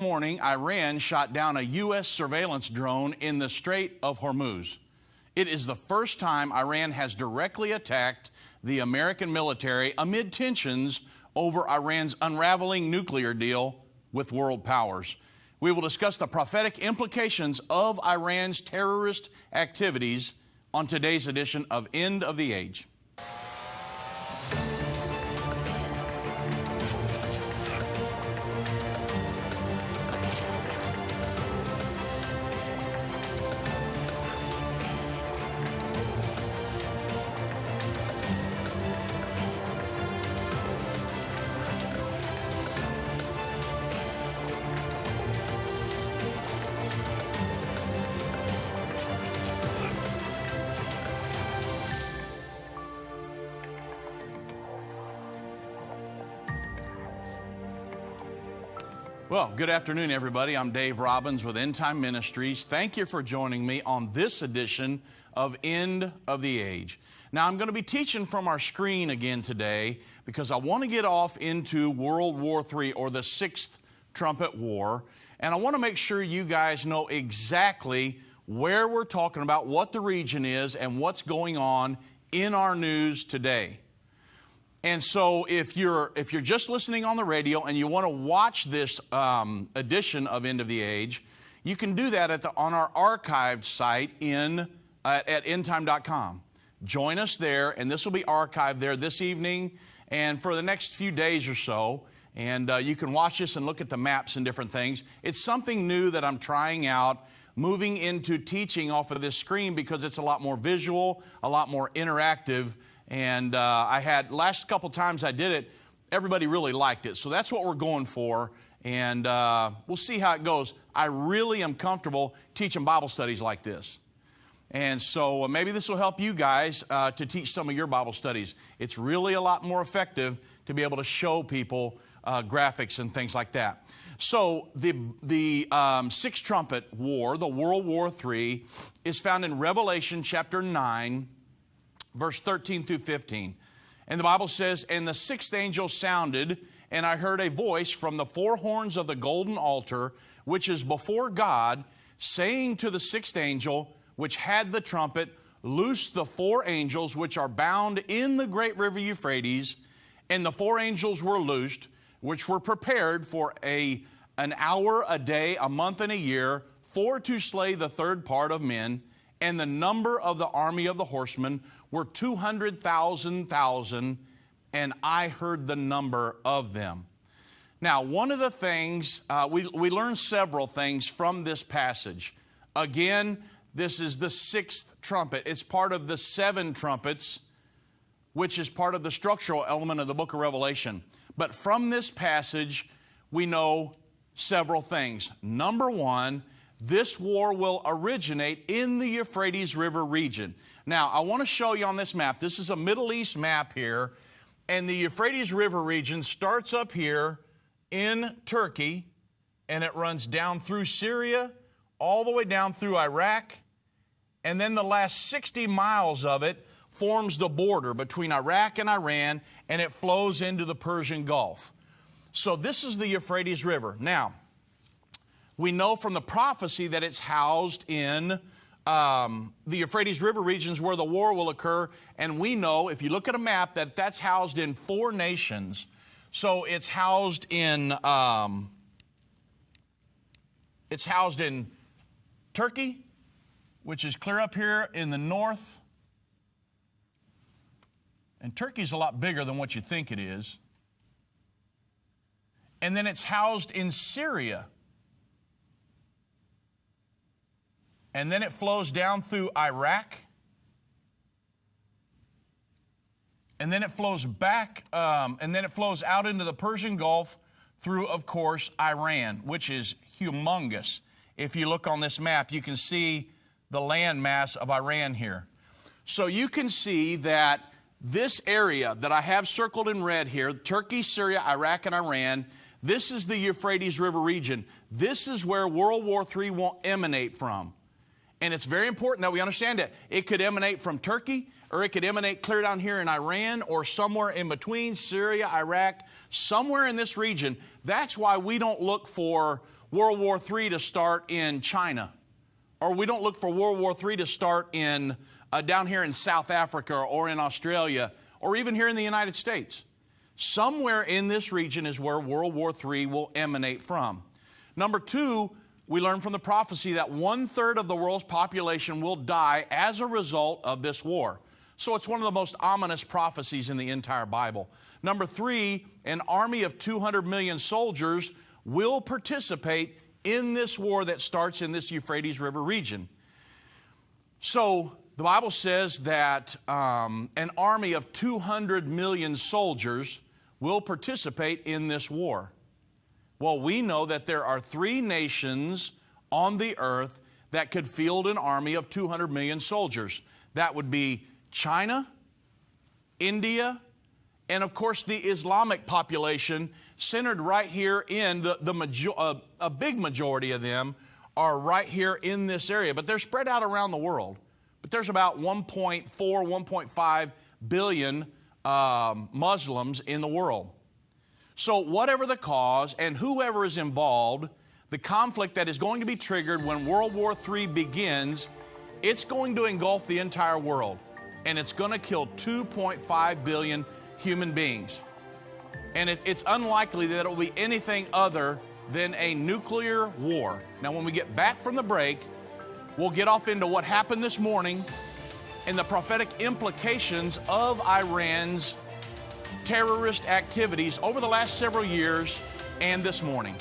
Morning, Iran shot down a U.S. surveillance drone in the Strait of Hormuz. It is the first time Iran has directly attacked the American military amid tensions over Iran's unraveling nuclear deal with world powers. We will discuss the prophetic implications of Iran's terrorist activities on today's edition of End of the Age. Well, good afternoon, everybody. I'm Dave Robbins with Endtime Ministries. Thank you for joining me on this edition of End of the Age. Now, I'm going to be teaching from our screen again today because I want to get off into World War III, or the Sixth Trumpet War, and I want to make sure you guys know exactly where we're talking about, what the region is, and what's going on in our news today. And so if you're just listening on the radio and you want to watch this edition of End of the Age, you can do that on our archived site at endtime.com. Join us there, and this will be archived there this evening and for the next few days or so. And you can watch this and look at the maps and different things. It's something new that I'm trying out, moving into teaching off of this screen because it's a lot more visual, a lot more interactive. And I had, last couple times I did it, everybody really liked it. So that's what we're going for. And we'll see how it goes. I really am comfortable teaching Bible studies like this. And so maybe this will help you guys to teach some of your Bible studies. It's really a lot more effective to be able to show people graphics and things like that. So the Sixth Trumpet War, the World War III, is found in Revelation chapter 9, verse 13 through 15. And the Bible says, "And the sixth angel sounded, and I heard a voice from the four horns of the golden altar, which is before God, saying to the sixth angel, which had the trumpet, loose the four angels which are bound in the great river Euphrates. And the four angels were loosed, which were prepared for an hour, a day, a month, and a year, for to slay the third part of men. And the number of the army of the horsemen were 200,000, and I heard the number of them." Now, one of the things, we learn several things from this passage. Again, this is the sixth trumpet. It's part of the seven trumpets, which is part of the structural element of the book of Revelation. But from this passage, we know several things. Number one, this war will originate in the Euphrates River region. Now, I want to show you on this map. This is a Middle East map here, and the Euphrates River region starts up here in Turkey, and it runs down through Syria, all the way down through Iraq, and then the last 60 miles of it forms the border between Iraq and Iran, and it flows into the Persian Gulf. So this is the Euphrates River. Now, we know from the prophecy that it's housed in the Euphrates River regions where the war will occur. And we know, if you look at a map, that that's housed in four nations. So it's housed in Turkey, which is clear up here in the north. And Turkey's a lot bigger than what you think it is. And then it's housed in Syria. And then it flows down through Iraq. And then it flows back, and then it flows out into the Persian Gulf through, of course, Iran, which is humongous. If you look on this map, you can see the land mass of Iran here. So you can see that this area that I have circled in red here, Turkey, Syria, Iraq, and Iran, this is the Euphrates River region. This is where World War III will emanate from. And it's very important that we understand it. It could emanate from Turkey, or it could emanate clear down here in Iran, or somewhere in between, Syria, Iraq, somewhere in this region. That's why we don't look for World War III to start in China, or we don't look for World War III to start in down here in South Africa or in Australia or even here in the United States. Somewhere in this region is where World War III will emanate from. Number two, we learn from the prophecy that 1/3 of the world's population will die as a result of this war. So it's one of the most ominous prophecies in the entire Bible. Number three, an army of 200 million soldiers will participate in this war that starts in this Euphrates River region. So the Bible says that an army of 200 million soldiers will participate in this war. Well, we know that there are 3 nations on the earth that could field an army of 200 million soldiers. That would be China, India, and of course the Islamic population centered right here in a big majority of them are right here in this area, but they're spread out around the world. But there's about 1.4, 1.5 billion Muslims in the world. So whatever the cause and whoever is involved, the conflict that is going to be triggered when World War III begins, it's going to engulf the entire world. And it's going to kill 2.5 billion human beings. And it's unlikely that it will be anything other than a nuclear war. Now, when we get back from the break, we'll get off into what happened this morning and the prophetic implications of Iran's terrorist activities over the last several years and this morning.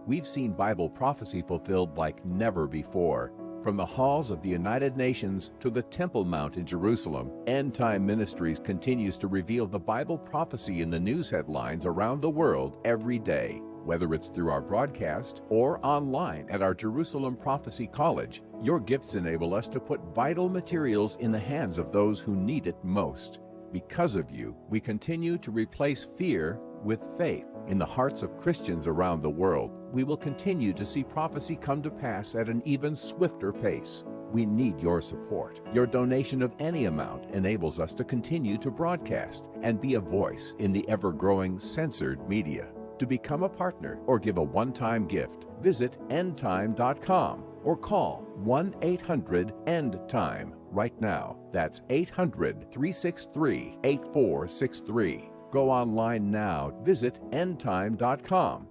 We've seen Bible prophecy fulfilled like never before. From the halls of the United Nations to the Temple Mount in Jerusalem, Endtime Ministries continues to reveal the Bible prophecy in the news headlines around the world every day. Whether it's through our broadcast or online at our Jerusalem Prophecy College, your gifts enable us to put vital materials in the hands of those who need it most. Because of you, we continue to replace fear with faith in the hearts of Christians around the world. We will continue to see prophecy come to pass at an even swifter pace. We need your support. Your donation of any amount enables us to continue to broadcast and be a voice in the ever-growing censored media. To become a partner or give a one-time gift, visit endtime.com or call 1-800-END-TIME right now. That's 800-363-8463. Go online now. Visit endtime.com.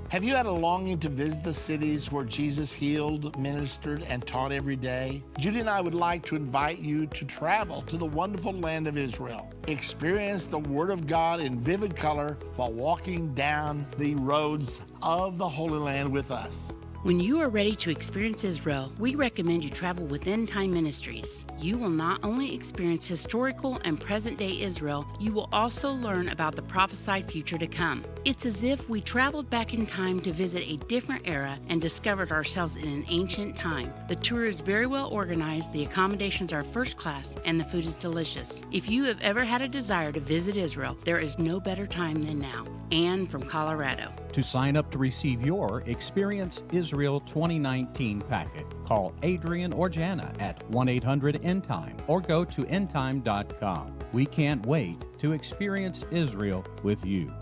Have you had a longing to visit the cities where Jesus healed, ministered, and taught every day? Judy and I would like to invite you to travel to the wonderful land of Israel. Experience the Word of God in vivid color while walking down the roads of the Holy Land with us. When you are ready to experience Israel, we recommend you travel with Endtime Ministries. You will not only experience historical and present-day Israel, you will also learn about the prophesied future to come. It's as if we traveled back in time to visit a different era and discovered ourselves in an ancient time. The tour is very well organized, the accommodations are first class, and the food is delicious. If you have ever had a desire to visit Israel, there is no better time than now. Ann from Colorado. To sign up to receive your Experience Israel 2019 packet, call Adrian or Jana at 1-800-ENDTIME or go to endtime.com. We can't wait to experience Israel with you.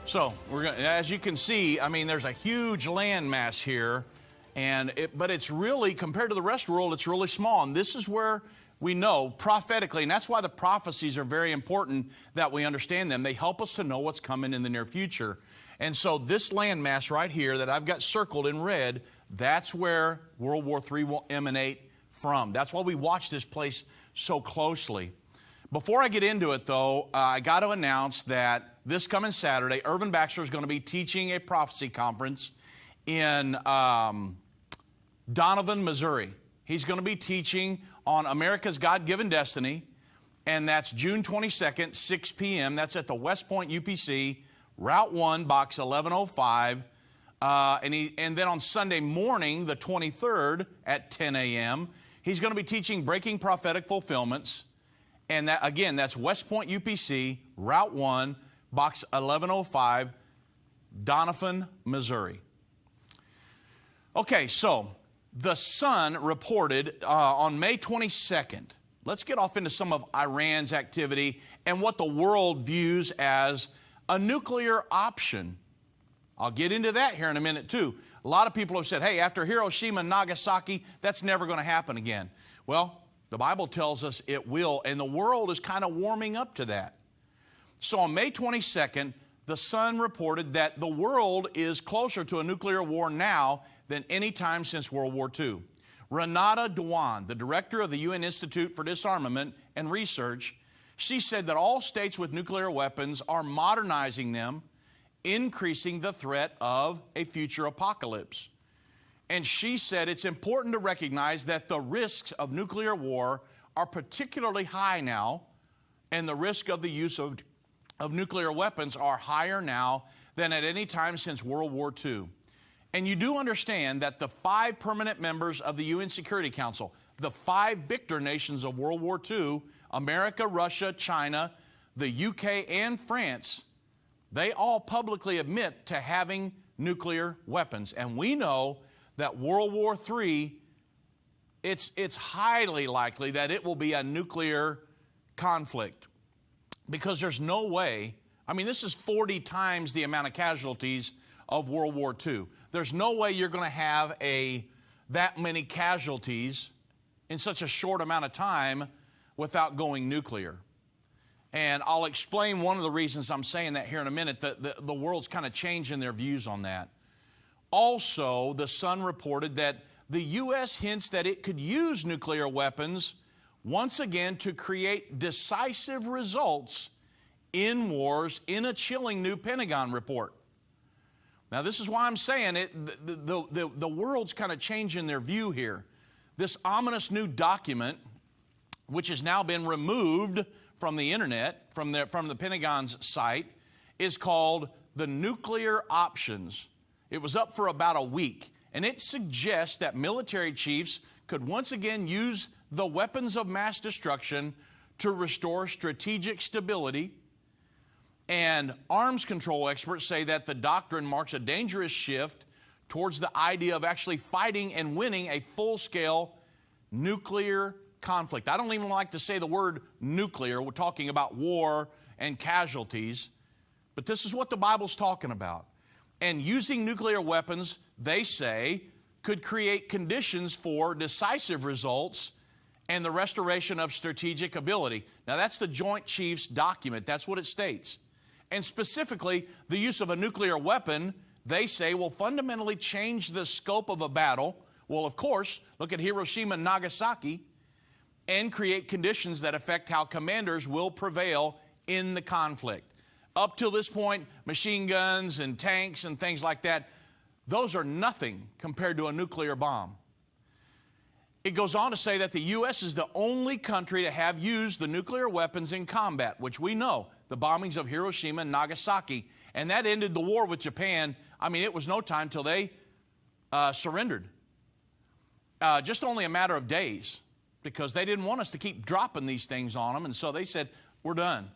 So, as you can see, I mean, there's a huge landmass here, but it's really, compared to the rest of the world, it's really small. And this is where we know prophetically, and that's why the prophecies are very important that we understand them. They help us to know what's coming in the near future. And so this landmass right here that I've got circled in red, that's where World War III will emanate from. That's why we watch this place so closely. Before I get into it, though, I got to announce that this coming Saturday, Irvin Baxter is going to be teaching a prophecy conference in Donovan, Missouri. He's going to be teaching on America's God-given destiny, and that's June 22nd, 6 p.m. That's at the West Point UPC, Route 1, Box 1105. And then on Sunday morning, the 23rd, at 10 a.m., he's going to be teaching Breaking Prophetic Fulfillments. And that, again, that's West Point UPC, Route 1, Box 1105, Donovan, Missouri. Okay, so The Sun reported on May 22nd. Let's get off into some of Iran's activity and what the world views as a nuclear option. I'll get into that here in a minute too. A lot of people have said, hey, after Hiroshima and Nagasaki, that's never going to happen again. Well, the Bible tells us it will, and the world is kind of warming up to that. So on May 22nd, the Sun reported that the world is closer to a nuclear war now than any time since World War II. Renata Dewan, the director of the UN Institute for Disarmament and Research, she said that all states with nuclear weapons are modernizing them, increasing the threat of a future apocalypse. And she said it's important to recognize that the risks of nuclear war are particularly high now, and the risk of the use of nuclear weapons are higher now than at any time since World War II. And you do understand that the 5 permanent members of the UN Security Council, the 5 victor nations of World War II, America, Russia, China, the UK, and France, they all publicly admit to having nuclear weapons. And we know that World War III, it's highly likely that it will be a nuclear conflict, because there's no way, I mean, this is 40 times the amount of casualties of World War II. There's no way you're going to have that many casualties in such a short amount of time without going nuclear. And I'll explain one of the reasons I'm saying that here in a minute. The world's kind of changing their views on that. Also, the Sun reported that the U.S. hints that it could use nuclear weapons once again to create decisive results in wars in a chilling new Pentagon report. Now, this is why I'm saying it. The world's kind of changing their view here. This ominous new document, which has now been removed from the internet, from the Pentagon's site, is called the Nuclear Options. It was up for about a week, and it suggests that military chiefs could once again use the weapons of mass destruction to restore strategic stability. And arms control experts say that the doctrine marks a dangerous shift towards the idea of actually fighting and winning a full-scale nuclear conflict. I don't even like to say the word nuclear. We're talking about war and casualties. But this is what the Bible's talking about. And using nuclear weapons, they say, could create conditions for decisive results and the restoration of strategic ability. Now, that's the Joint Chiefs document. That's what it states. And specifically, the use of a nuclear weapon, they say, will fundamentally change the scope of a battle. Well, of course, look at Hiroshima and Nagasaki, and create conditions that affect how commanders will prevail in the conflict. Up till this point, machine guns and tanks and things like that, those are nothing compared to a nuclear bomb. It goes on to say that the U.S. is the only country to have used the nuclear weapons in combat, which we know, the bombings of Hiroshima and Nagasaki. And that ended the war with Japan. I mean, it was no time till they surrendered. Just only a matter of days, because they didn't want us to keep dropping these things on them. And so they said, we're done.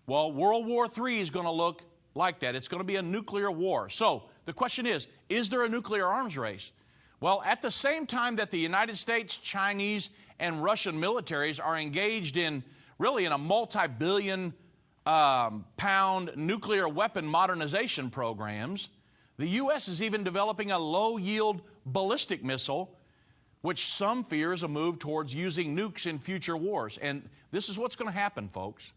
Well, World War III is going to look like that. It's going to be a nuclear war. So the question is there a nuclear arms race? Well, at the same time that the United States, Chinese, and Russian militaries are engaged in a multi-billion pound nuclear weapon modernization programs, the U.S. is even developing a low-yield ballistic missile, which some fear is a move towards using nukes in future wars. And this is what's going to happen, folks.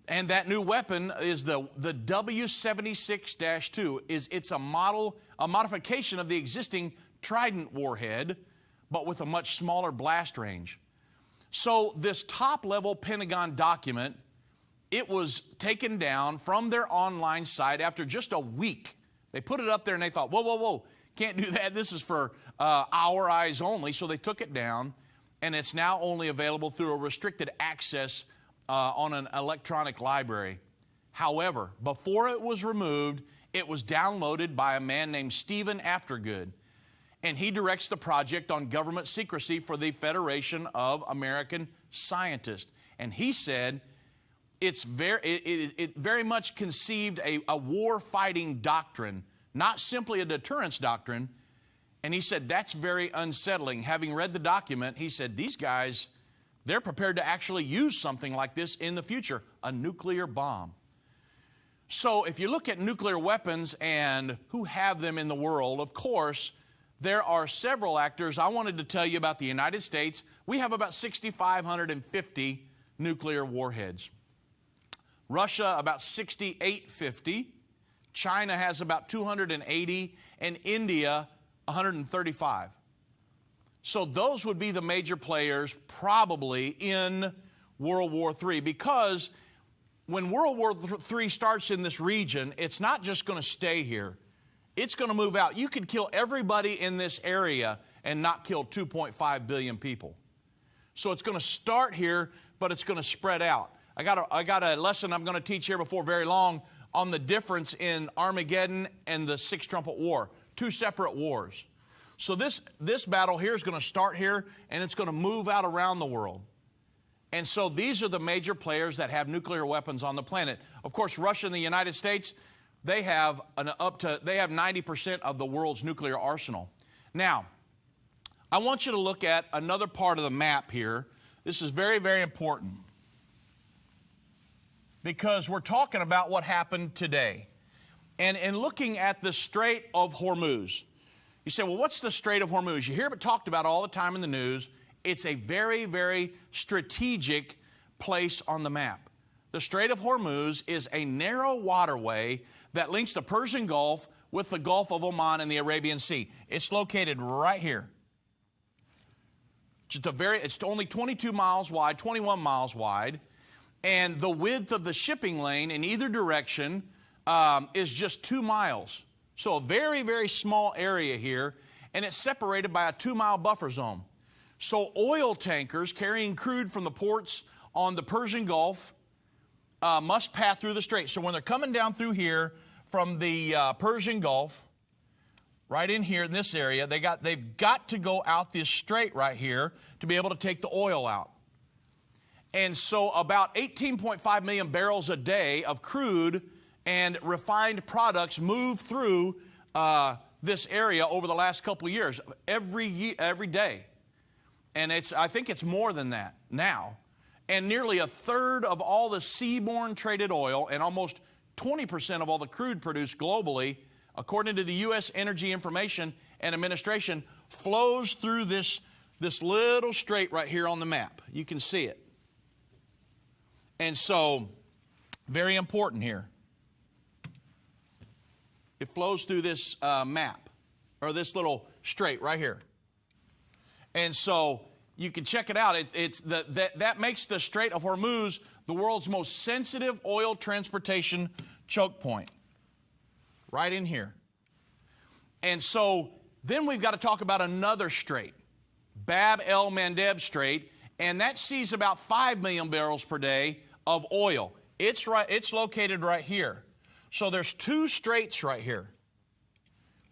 And that new weapon is the W-76-2. It's a modification of the existing Trident warhead, but with a much smaller blast range. So this top-level Pentagon document, it was taken down from their online site after just a week. They put it up there and they thought, whoa, can't do that. This is for our eyes only. So they took it down, and it's now only available through a restricted access on an electronic library. However, before it was removed, it was downloaded by a man named Stephen Aftergood, and he directs the project on government secrecy for the Federation of American Scientists. And he said it very much conceived a war-fighting doctrine, not simply a deterrence doctrine. And he said, that's very unsettling. Having read the document, he said, these guys, they're prepared to actually use something like this in the future, a nuclear bomb. So if you look at nuclear weapons and who have them in the world, of course, there are several actors. I wanted to tell you about the United States. We have about 6,550 nuclear warheads. Russia, about 6,850. China has about 280, and India, 135. So those would be the major players probably in World War III, because when World War III starts in this region, it's not just going to stay here. It's going to move out. You could kill everybody in this area and not kill 2.5 billion people. So it's going to start here, but it's going to spread out. I got a lesson I'm going to teach here before very long on the difference in Armageddon and the Six Trumpet War. Two separate wars. So this battle here is going to start here, and it's going to move out around the world. And so these are the major players that have nuclear weapons on the planet. Of course, Russia and the United States, they have 90% of the world's nuclear arsenal. Now, I want you to look at another part of the map here. This is very, very important, because we're talking about what happened today. And in looking at the Strait of Hormuz, you say, well, what's the Strait of Hormuz? You hear it talked about all the time in the news. It's a very, very strategic place on the map. The Strait of Hormuz is a narrow waterway that links the Persian Gulf with the Gulf of Oman and the Arabian Sea. It's located right here. It's only 22 miles wide, 21 miles wide, and the width of the shipping lane in either direction is just 2 miles. So a very, very small area here, and it's separated by a 2-mile buffer zone. So oil tankers carrying crude from the ports on the Persian Gulf must pass through the strait. So when they're coming down through here from the Persian Gulf, right in here in this area, they've got to go out this strait right here to be able to take the oil out. And so about 18.5 million barrels a day of crude and refined products move through this area over the last couple of years, every day. And I think it's more than that now. And nearly a third of all the seaborne traded oil and almost 20% of all the crude produced globally, according to the U.S. Energy Information and Administration, flows through this little strait right here on the map. You can see it. And so, very important here. It flows through this map, or this little strait right here. And so you can check it out. That makes the Strait of Hormuz the world's most sensitive oil transportation choke point, right in here. And so then we've got to talk about another strait, Bab el-Mandeb Strait, and that sees about 5 million barrels per day of oil. It's located right here. So there's two straits right here.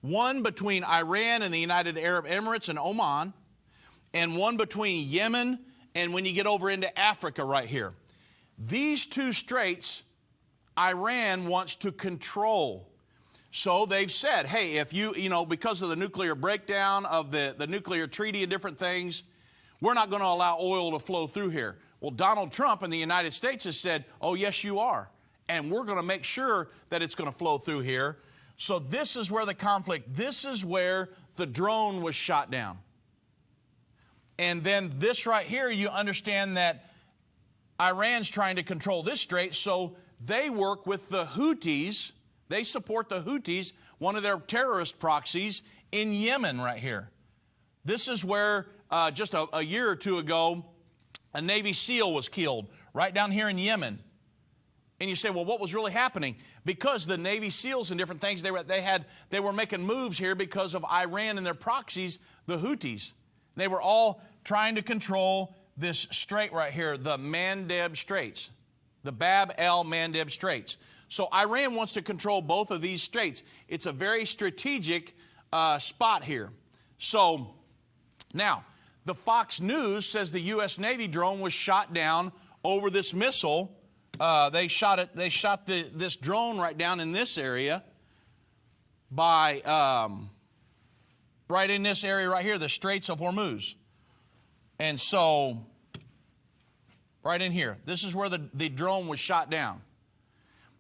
One between Iran and the United Arab Emirates and Oman, and one between Yemen and when you get over into Africa right here. These two straits, Iran wants to control. So they've said, hey, if because of the nuclear breakdown of the nuclear treaty and different things, we're not going to allow oil to flow through here. Well, Donald Trump in the United States has said, oh, yes, you are. And we're going to make sure that it's going to flow through here. So this is where the conflict, this is where the drone was shot down. And then this right here, you understand that Iran's trying to control this strait, so they work with the Houthis. They support the Houthis, one of their terrorist proxies, in Yemen right here. This is where just a year or two ago, a Navy SEAL was killed right down here in Yemen. And you say, well, what was really happening? Because the Navy SEALs and different things, they were making moves here because of Iran and their proxies, the Houthis. They were all trying to control this strait right here, the Mandeb Straits, the Bab el-Mandeb Straits. So Iran wants to control both of these straits. It's a very strategic spot here. So now, the Fox News says the U.S. Navy drone was shot down over this missile. They shot this drone right down in this area right right in this area right here, the Straits of Hormuz. And so, right in here, this is where the drone was shot down.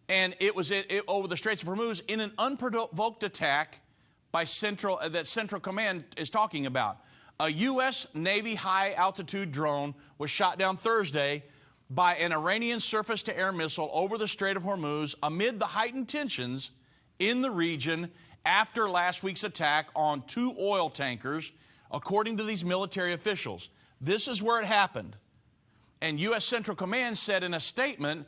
And it was over the Straits of Hormuz in an unprovoked attack by that Central Command is talking about. A U.S. Navy high-altitude drone was shot down Thursday by an Iranian surface-to-air missile over the Strait of Hormuz amid the heightened tensions in the region after last week's attack on 2 oil tankers, according to these military officials. This is where it happened. And U.S. Central Command said in a statement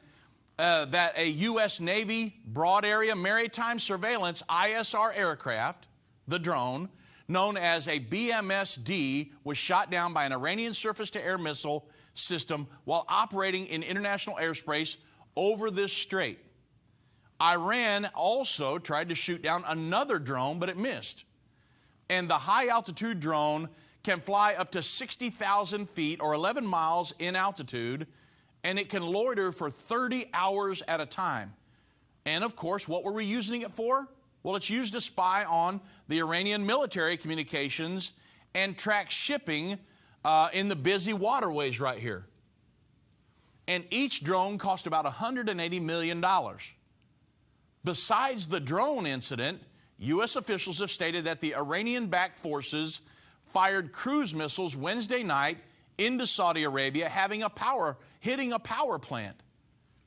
that a U.S. Navy Broad Area Maritime Surveillance ISR aircraft, the drone, known as a BMSD, was shot down by an Iranian surface-to-air missile system while operating in international airspace over this strait. Iran also tried to shoot down another drone, but it missed. And the high-altitude drone can fly up to 60,000 feet or 11 miles in altitude, and it can loiter for 30 hours at a time. And of course, what were we using it for? Well, it's used to spy on the Iranian military communications and track shipping in the busy waterways right here. And each drone cost about $180 million. Besides the drone incident, U.S. officials have stated that the Iranian-backed forces fired cruise missiles Wednesday night into Saudi Arabia, hitting a power plant.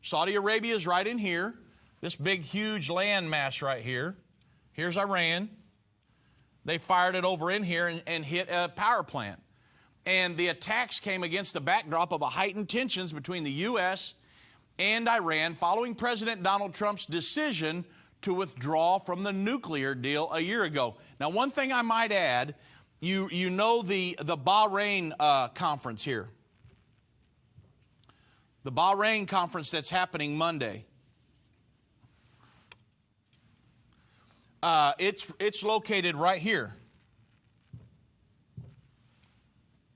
Saudi Arabia is right in here, this big, huge land mass right here. Here's Iran. They fired it over in here and hit a power plant. And the attacks came against the backdrop of a heightened tensions between the U.S. and Iran following President Donald Trump's decision to withdraw from the nuclear deal a year ago. Now, one thing I might add, you know the Bahrain conference here. The Bahrain conference that's happening Monday. It's located right here.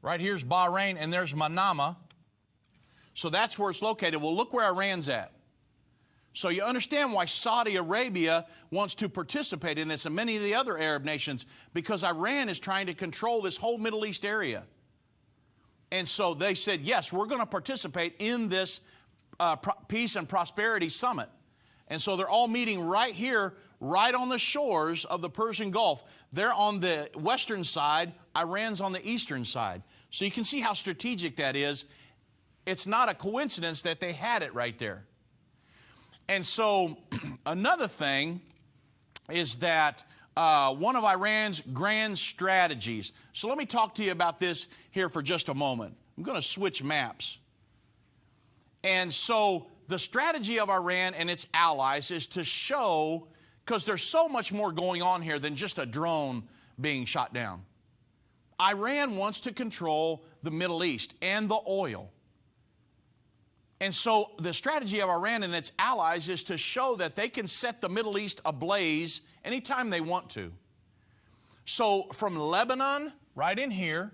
Right here's Bahrain, and there's Manama. So that's where it's located. Well, look where Iran's at. So you understand why Saudi Arabia wants to participate in this and many of the other Arab nations, because Iran is trying to control this whole Middle East area. And so they said, yes, we're going to participate in this Peace and Prosperity Summit. And so they're all meeting right here, right on the shores of the Persian Gulf. They're on the western side, Iran's on the eastern side. So you can see how strategic that is. It's not a coincidence that they had it right there. And so another thing is that one of Iran's grand strategies. So let me talk to you about this here for just a moment. I'm going to switch maps. And so the strategy of Iran and its allies is to show, because there's so much more going on here than just a drone being shot down. Iran wants to control the Middle East and the oil. And so the strategy of Iran and its allies is to show that they can set the Middle East ablaze anytime they want to. So from Lebanon, right in here,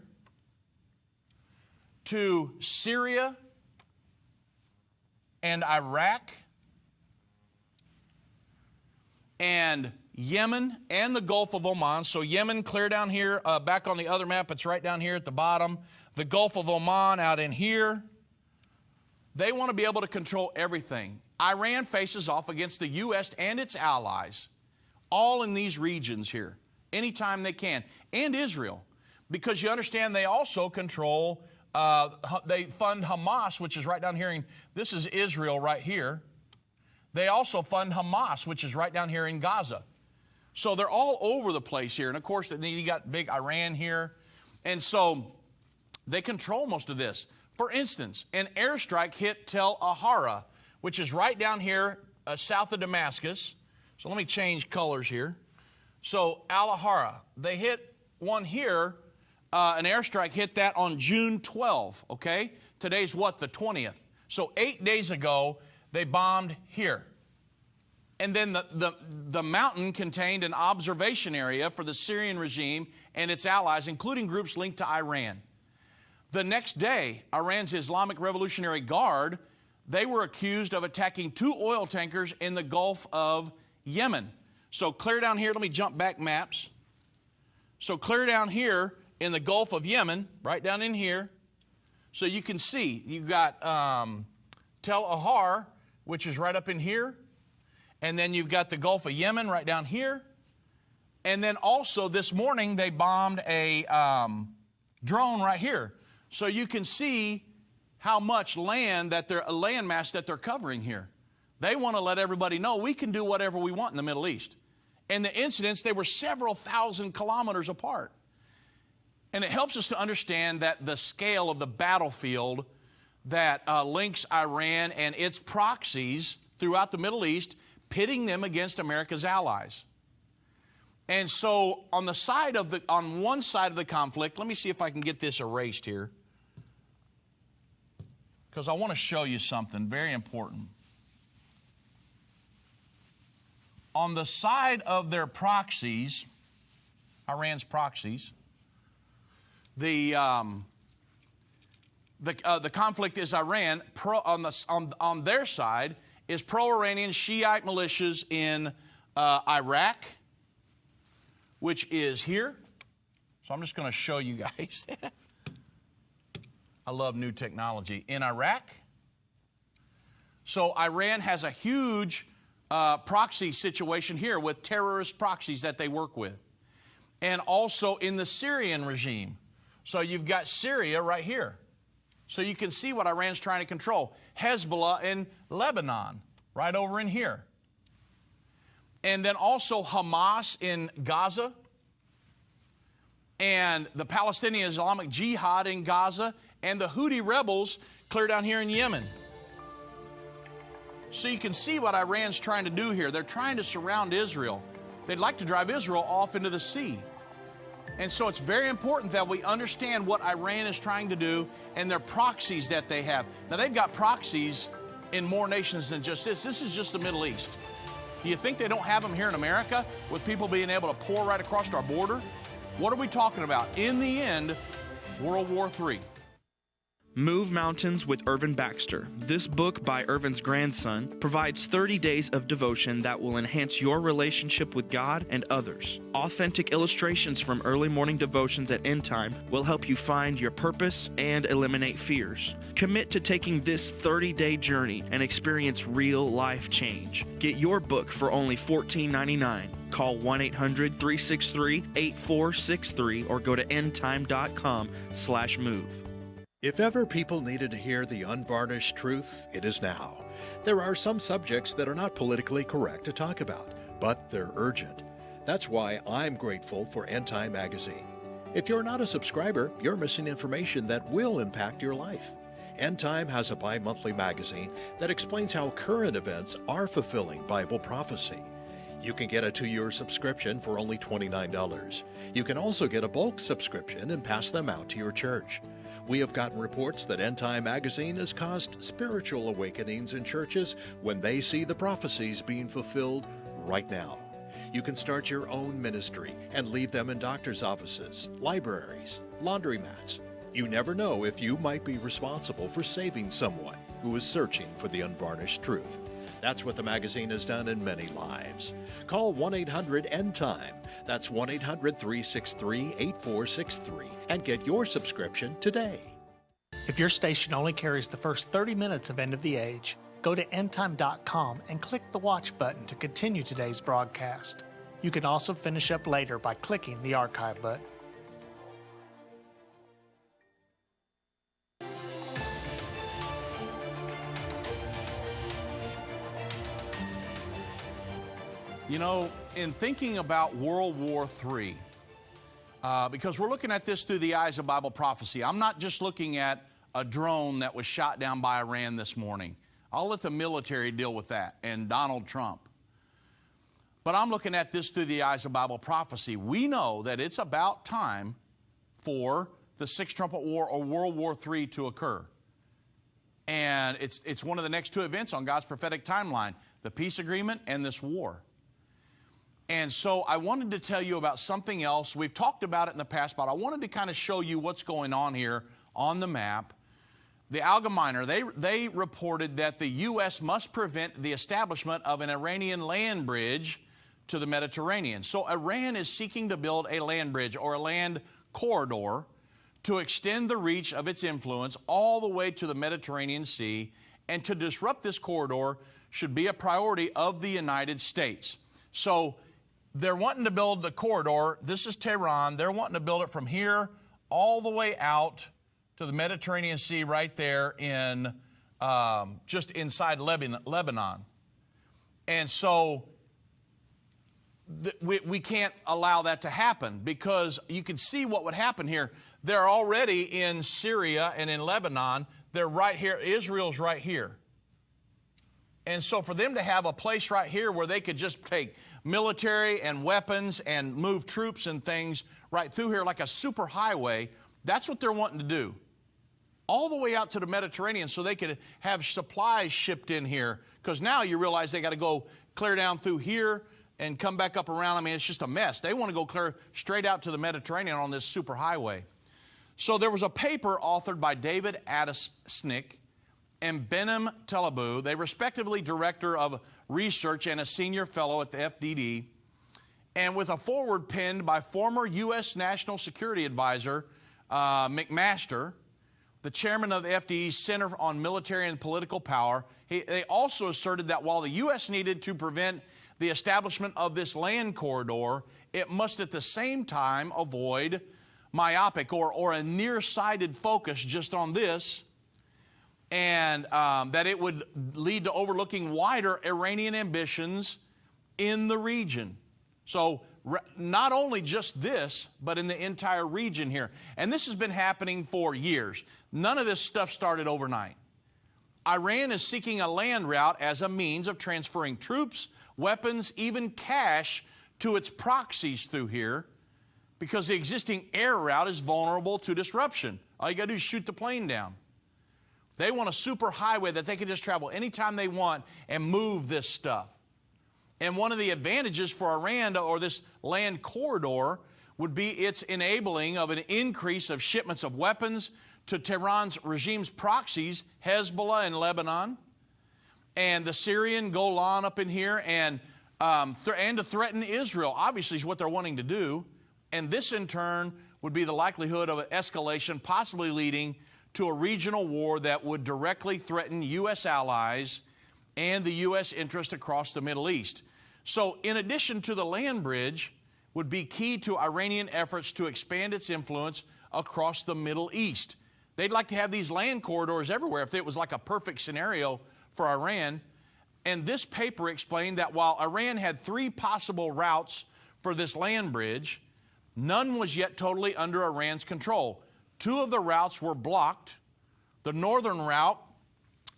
to Syria and Iraq and Yemen and the Gulf of Oman. So Yemen clear down here, back on the other map, it's right down here at the bottom. The Gulf of Oman out in here. They want to be able to control everything. Iran faces off against the U.S. and its allies, all in these regions here, anytime they can, and Israel, because you understand they also control, they fund Hamas, which is right down here. This is Israel right here. They also fund Hamas, which is right down here in Gaza. So they're all over the place here. And of course, you got big Iran here. And so they control most of this. For instance, an airstrike hit Tel Ahara, which is right down here south of Damascus. So let me change colors here. So Al Ahara, they hit one here. An airstrike hit that on June 12, okay? Today's what, the 20th. So 8 days ago, they bombed here. And then the mountain contained an observation area for the Syrian regime and its allies, including groups linked to Iran. The next day, Iran's Islamic Revolutionary Guard, they were accused of attacking 2 oil tankers in the Gulf of Yemen. So clear down here, let me jump back maps. So clear down here in the Gulf of Yemen, right down in here. So you can see, you've got Tel Ahar, which is right up in here. And then you've got the Gulf of Yemen right down here. And then also this morning they bombed a drone right here. So you can see how much land that they're, a landmass that they're covering here. They want to let everybody know we can do whatever we want in the Middle East. And the incidents, they were several thousand kilometers apart. And it helps us to understand that the scale of the battlefield that links Iran and its proxies throughout the Middle East, pitting them against America's allies. And so on one side of the conflict, let me see if I can get this erased here, because I want to show you something very important. On the side of their proxies, Iran's proxies, the conflict is Iran. On their side is pro-Iranian Shiite militias in Iraq, which is here. So I'm just going to show you guys. I love new technology. In Iraq. So Iran has a huge proxy situation here with terrorist proxies that they work with. And also in the Syrian regime. So you've got Syria right here. So you can see what Iran's trying to control. Hezbollah in Lebanon, right over in here. And then also Hamas in Gaza. And the Palestinian Islamic Jihad in Gaza. And the Houthi rebels clear down here in Yemen. So you can see what Iran's trying to do here. They're trying to surround Israel. They'd like to drive Israel off into the sea. And so it's very important that we understand what Iran is trying to do and their proxies that they have. Now, they've got proxies in more nations than just this. This is just the Middle East. Do you think they don't have them here in America with people being able to pour right across our border? What are we talking about? In the end, World War III. Move Mountains with Irvin Baxter. This book by Irvin's grandson provides 30 days of devotion that will enhance your relationship with God and others. Authentic illustrations from early morning devotions at Endtime will help you find your purpose and eliminate fears. Commit to taking this 30-day journey and experience real life change. Get your book for only $14.99. Call 1-800-363-8463 or go to endtime.com/move. If ever people needed to hear the unvarnished truth, it is now. There are some subjects that are not politically correct to talk about, but they're urgent. That's why I'm grateful for Endtime magazine. If you're not a subscriber, you're missing information that will impact your life. Endtime has a bi-monthly magazine that explains how current events are fulfilling Bible prophecy. You can get a 2-year subscription for only $29. You can also get a bulk subscription and pass them out to your church. We have gotten reports that Endtime magazine has caused spiritual awakenings in churches when they see the prophecies being fulfilled right now. You can start your own ministry and leave them in doctor's offices, libraries, laundromats. You never know if you might be responsible for saving someone who is searching for the unvarnished truth. That's what the magazine has done in many lives. Call 1-800-ENDTIME. That's 1-800-363-8463 and get your subscription today. If your station only carries the first 30 minutes of End of the Age, go to endtime.com and click the watch button to continue today's broadcast. You can also finish up later by clicking the archive button. You know, in thinking about World War III, because we're looking at this through the eyes of Bible prophecy, I'm not just looking at a drone that was shot down by Iran this morning. I'll let the military deal with that and Donald Trump. But I'm looking at this through the eyes of Bible prophecy. We know that it's about time for the Sixth Trumpet War or World War III to occur. And it's one of the next two events on God's prophetic timeline, the peace agreement and this war. And so I wanted to tell you about something else. We've talked about it in the past, but I wanted to kind of show you what's going on here on the map. The Allgemeiner, they reported that the U.S. must prevent the establishment of an Iranian land bridge to the Mediterranean. So Iran is seeking to build a land bridge or a land corridor to extend the reach of its influence all the way to the Mediterranean Sea, and to disrupt this corridor should be a priority of the United States. So they're wanting to build the corridor. This is Tehran. They're wanting to build it from here all the way out to the Mediterranean Sea right there in just inside Lebanon. And so we can't allow that to happen, because you can see what would happen here. They're already in Syria and in Lebanon. They're right here. Israel's right here. And so for them to have a place right here where they could just take military and weapons and move troops and things right through here like a super highway, that's what they're wanting to do. All the way out to the Mediterranean so they could have supplies shipped in here. Because now you realize they got to go clear down through here and come back up around. I mean, it's just a mess. They want to go clear straight out to the Mediterranean on this super highway. So there was a paper authored by David Adesnik and Benem Telebu. They respectively director of research and a senior fellow at the FDD, and with a foreword penned by former U.S. National Security Advisor McMaster, the chairman of the FDD's Center on Military and Political Power. They also asserted that while the U.S. needed to prevent the establishment of this land corridor, it must at the same time avoid myopic or a nearsighted focus just on this, and that it would lead to overlooking wider Iranian ambitions in the region. So not only just this, but in the entire region here. And this has been happening for years. None of this stuff started overnight. Iran is seeking a land route as a means of transferring troops, weapons, even cash to its proxies through here, because the existing air route is vulnerable to disruption. All you got to do is shoot the plane down. They want a super highway that they can just travel anytime they want and move this stuff. And one of the advantages for Iran or this land corridor would be its enabling of an increase of shipments of weapons to Tehran's regime's proxies, Hezbollah in Lebanon, and the Syrian Golan up in here, and to threaten Israel, obviously, is what they're wanting to do. And this, in turn, would be the likelihood of an escalation, possibly leading to a regional war that would directly threaten U.S. allies and the U.S. interest across the Middle East. So, in addition to the land bridge, would be key to Iranian efforts to expand its influence across the Middle East. They'd like to have these land corridors everywhere if it was like a perfect scenario for Iran. And this paper explained that while Iran had 3 possible routes for this land bridge, none was yet totally under Iran's control. 2 of the routes were blocked. The northern route,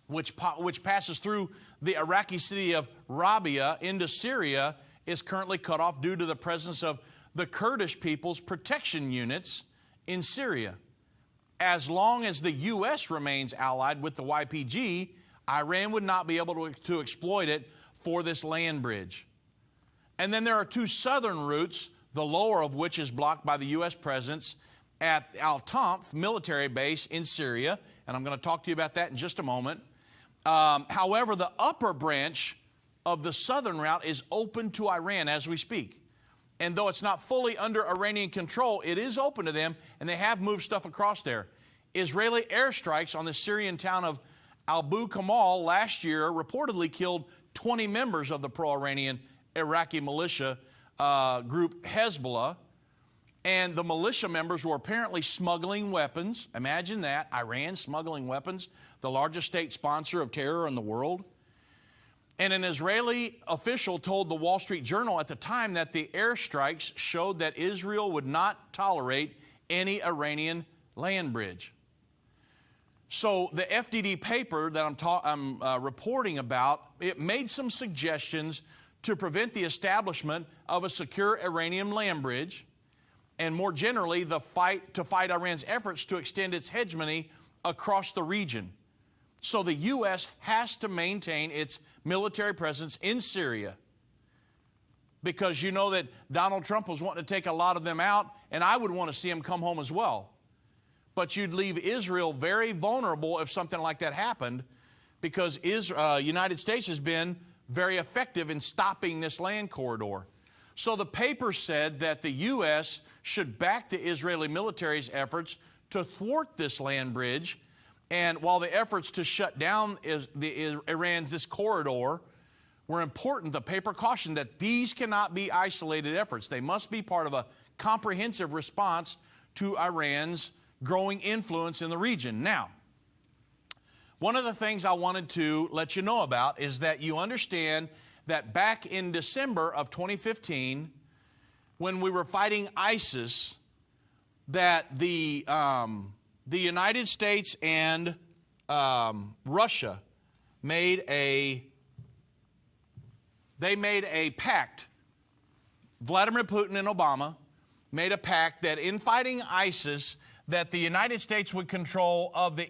which passes through the Iraqi city of Rabia into Syria, is currently cut off due to the presence of the Kurdish People's Protection Units in Syria. As long as the U.S. remains allied with the YPG, Iran would not be able to exploit it for this land bridge. And then there are 2 southern routes, the lower of which is blocked by the U.S. presence at Al-Tanf military base in Syria, and I'm going to talk to you about that in just a moment. However, the upper branch of the southern route is open to Iran as we speak. And though it's not fully under Iranian control, it is open to them, and they have moved stuff across there. Israeli airstrikes on the Syrian town of Abu Kamal last year reportedly killed 20 members of the pro-Iranian Iraqi militia group Hezbollah. And the militia members were apparently smuggling weapons. Imagine that, Iran smuggling weapons, the largest state sponsor of terror in the world. And an Israeli official told the Wall Street Journal at the time that the airstrikes showed that Israel would not tolerate any Iranian land bridge. So the FDD paper that I'm reporting about, it made some suggestions to prevent the establishment of a secure Iranian land bridge, and more generally, the fight Iran's efforts to extend its hegemony across the region. So the U.S. has to maintain its military presence in Syria, because you know that Donald Trump was wanting to take a lot of them out, and I would want to see them come home as well. But you'd leave Israel very vulnerable if something like that happened, because United States has been very effective in stopping this land corridor. So the paper said that the U.S. should back the Israeli military's efforts to thwart this land bridge. And while the efforts to shut down Iran's this corridor were important, the paper cautioned that these cannot be isolated efforts. They must be part of a comprehensive response to Iran's growing influence in the region. Now, one of the things I wanted to let you know about is that you understand that back in December of 2015, when we were fighting ISIS, that the United States and Russia made a pact. Vladimir Putin and Obama made a pact that in fighting ISIS, that the United States would control of the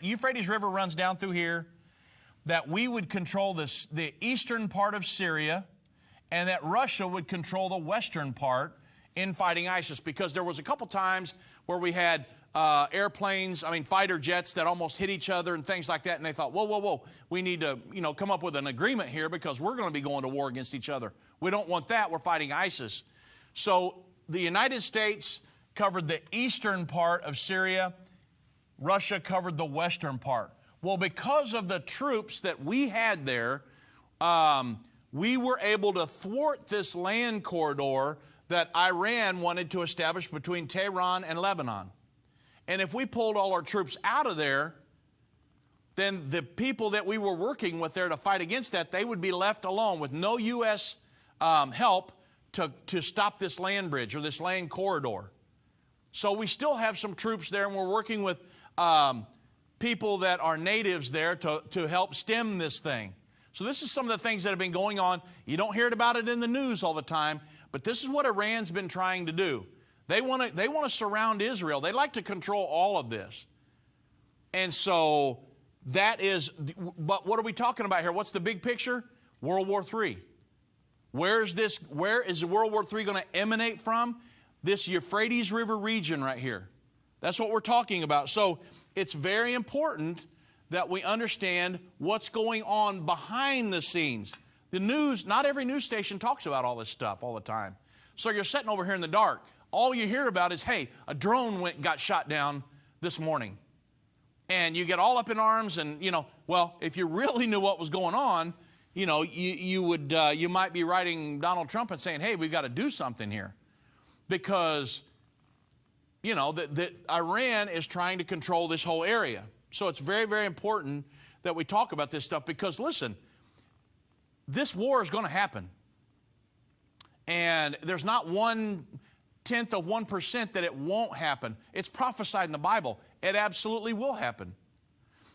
Euphrates River runs down through here, that we would control the eastern part of Syria, and that Russia would control the western part in fighting ISIS. Because there was a couple times where we had fighter jets that almost hit each other and things like that, and they thought, whoa, we need to, come up with an agreement here because we're going to be going to war against each other. We don't want that. We're fighting ISIS. So the United States covered the eastern part of Syria. Russia covered the western part. Well, because of the troops that we had there, we were able to thwart this land corridor that Iran wanted to establish between Tehran and Lebanon. And if we pulled all our troops out of there, then the people that we were working with there to fight against that, they would be left alone with no U.S. help to stop this land bridge or this land corridor. So we still have some troops there, and we're working with people that are natives there to help stem this thing. So this is some of the things that have been going on. You don't hear about it in the news all the time, but this is what Iran's been trying to do. They want to surround Israel. They like to control all of this. And so that is, but what are we talking about here? What's the big picture? World War III. Where is World War III going to emanate from? This Euphrates River region right here. That's what we're talking about. So it's very important that we understand what's going on behind the scenes. The news, not every news station talks about all this stuff all the time. So you're sitting over here in the dark. All you hear about is, hey, a drone got shot down this morning. And you get all up in arms and, well, if you really knew what was going on, you might be writing Donald Trump and saying, hey, we've got to do something here. Because, that Iran is trying to control this whole area. So it's very, very important that we talk about this stuff because, listen, this war is going to happen. And there's not 0.1% that it won't happen. It's prophesied in the Bible. It absolutely will happen.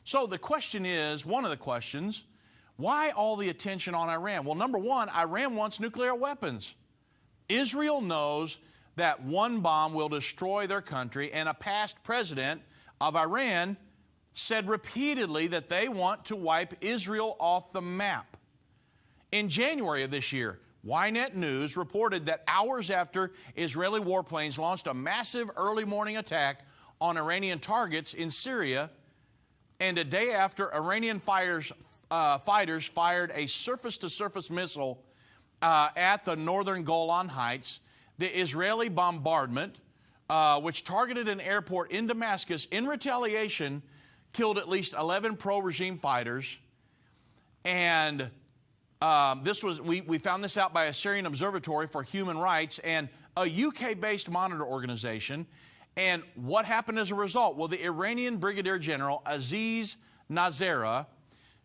So the question is, one of the questions, why all the attention on Iran? Well, number one, Iran wants nuclear weapons. Israel knows that one bomb will destroy their country, and a past president of Iran said repeatedly that they want to wipe Israel off the map. In January of this year, Ynet News reported that hours after Israeli warplanes launched a massive early morning attack on Iranian targets in Syria, and a day after Iranian fighters fired a surface-to-surface missile at the northern Golan Heights, the Israeli bombardment, which targeted an airport in Damascus in retaliation, killed at least 11 pro-regime fighters. And we found this out by a Syrian Observatory for Human Rights and a UK-based monitor organization. And what happened as a result? Well, the Iranian Brigadier General Aziz Nazera,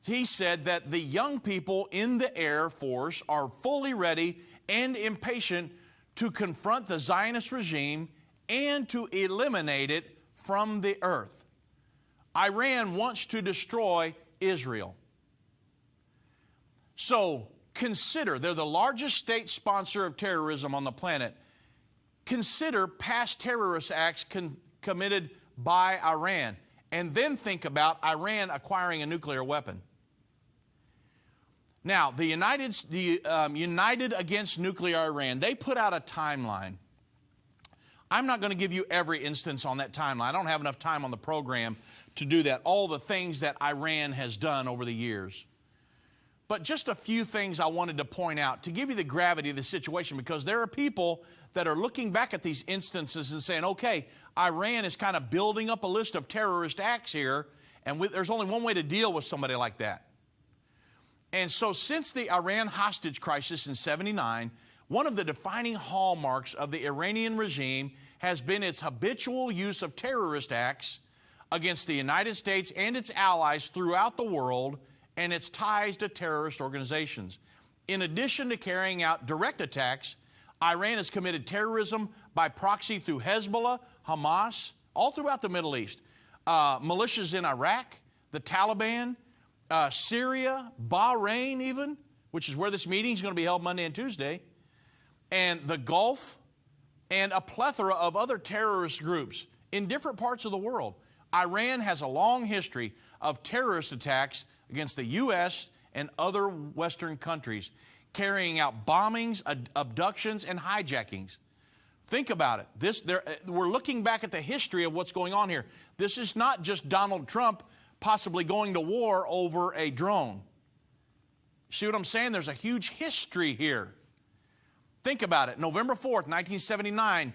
he said that the young people in the Air Force are fully ready and impatient to confront the Zionist regime and to eliminate it from the earth. Iran wants to destroy Israel. So consider, they're the largest state sponsor of terrorism on the planet. Consider past terrorist acts committed by Iran, and then think about Iran acquiring a nuclear weapon. Now, the United Against Nuclear Iran, they put out a timeline. I'm not going to give you every instance on that timeline. I don't have enough time on the program to do that, all the things that Iran has done over the years. But just a few things I wanted to point out to give you the gravity of the situation, because there are people that are looking back at these instances and saying, okay, Iran is kind of building up a list of terrorist acts here, and there's only one way to deal with somebody like that. And so since the Iran hostage crisis in '79, one of the defining hallmarks of the Iranian regime has been its habitual use of terrorist acts against the United States and its allies throughout the world, and its ties to terrorist organizations. In addition to carrying out direct attacks, Iran has committed terrorism by proxy through Hezbollah, Hamas, all throughout the Middle East, militias in Iraq, the Taliban, Syria, Bahrain even, which is where this meeting is going to be held Monday and Tuesday, and the Gulf, and a plethora of other terrorist groups in different parts of the world. Iran has a long history of terrorist attacks against the U.S. and other Western countries, carrying out bombings, abductions, and hijackings. Think about it. We're looking back at the history of what's going on here. This is not just Donald Trump possibly going to war over a drone. See what I'm saying? There's a huge history here. Think about it. November 4th, 1979,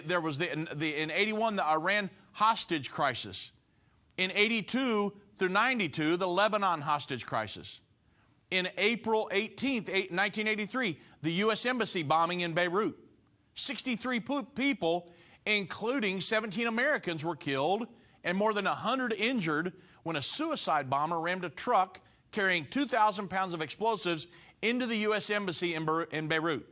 there was in 81, the Iran hostage crisis. In 82 through 92, the Lebanon hostage crisis. In April 18th, 1983, the U.S. Embassy bombing in Beirut. 63 people, including 17 Americans, were killed and more than 100 injured when a suicide bomber rammed a truck carrying 2,000 pounds of explosives into the U.S. Embassy in Beirut.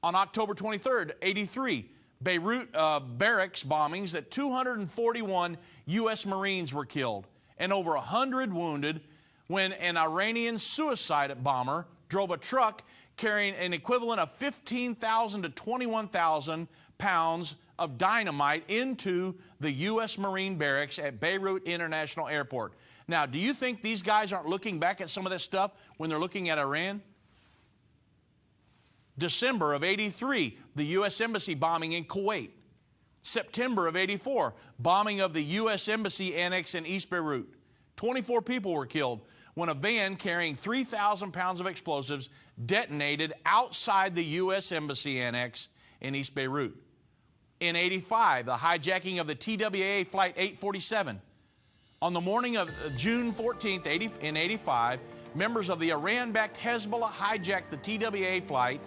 On October 23rd, 83, Beirut barracks bombings that 241 U.S. Marines were killed and over 100 wounded when an Iranian suicide bomber drove a truck carrying an equivalent of 15,000 to 21,000 pounds of dynamite into the U.S. Marine barracks at Beirut International Airport. Now, do you think these guys aren't looking back at some of this stuff when they're looking at Iran? December of 83, the U.S. Embassy bombing in Kuwait. September of 84, bombing of the U.S. Embassy Annex in East Beirut. 24 people were killed when a van carrying 3,000 pounds of explosives detonated outside the U.S. Embassy Annex in East Beirut. In 85, the hijacking of the TWA Flight 847. On the morning of June 14th, in 85, members of the Iran-backed Hezbollah hijacked the TWA flight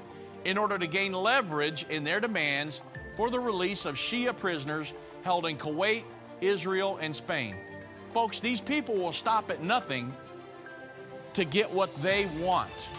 in order to gain leverage in their demands for the release of Shia prisoners held in Kuwait, Israel, and Spain. Folks, these people will stop at nothing to get what they want.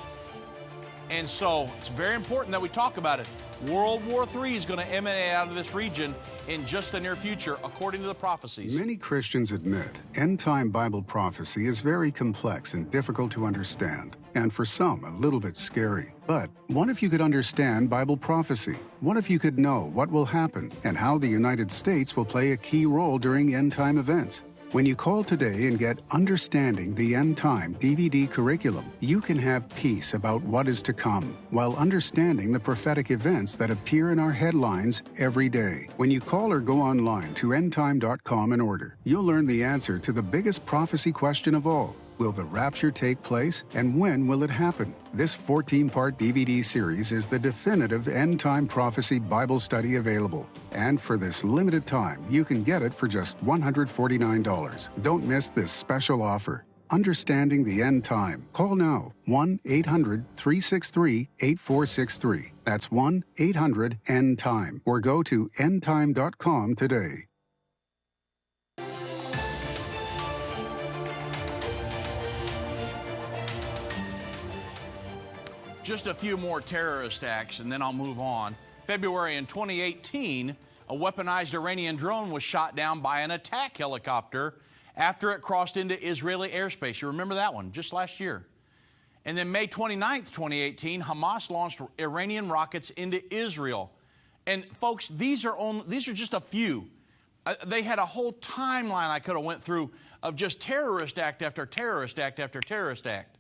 And so it's very important that we talk about it. World War III is going to emanate out of this region in just the near future, according to the prophecies. Many Christians admit end-time Bible prophecy is very complex and difficult to understand, and for some, a little bit scary. But what if you could understand Bible prophecy? What if you could know what will happen and how the United States will play a key role during end-time events? When you call today and get Understanding the End Time DVD curriculum, you can have peace about what is to come while understanding the prophetic events that appear in our headlines every day. When you call or go online to endtime.com and order, you'll learn the answer to the biggest prophecy question of all. Will the rapture take place, and when will it happen? This 14-part DVD series is the definitive end-time prophecy Bible study available. And for this limited time, you can get it for just $149. Don't miss this special offer. Understanding the End Time. Call now. 1-800-363-8463. That's 1-800-END-TIME. Or go to endtime.com today. Just a few more terrorist acts, and then I'll move on. February in 2018, a weaponized Iranian drone was shot down by an attack helicopter after it crossed into Israeli airspace. You remember that one, just last year. And then May 29th, 2018, Hamas launched Iranian rockets into Israel. And folks, these are just a few. They had a whole timeline I could have went through of just terrorist act after terrorist act after terrorist act.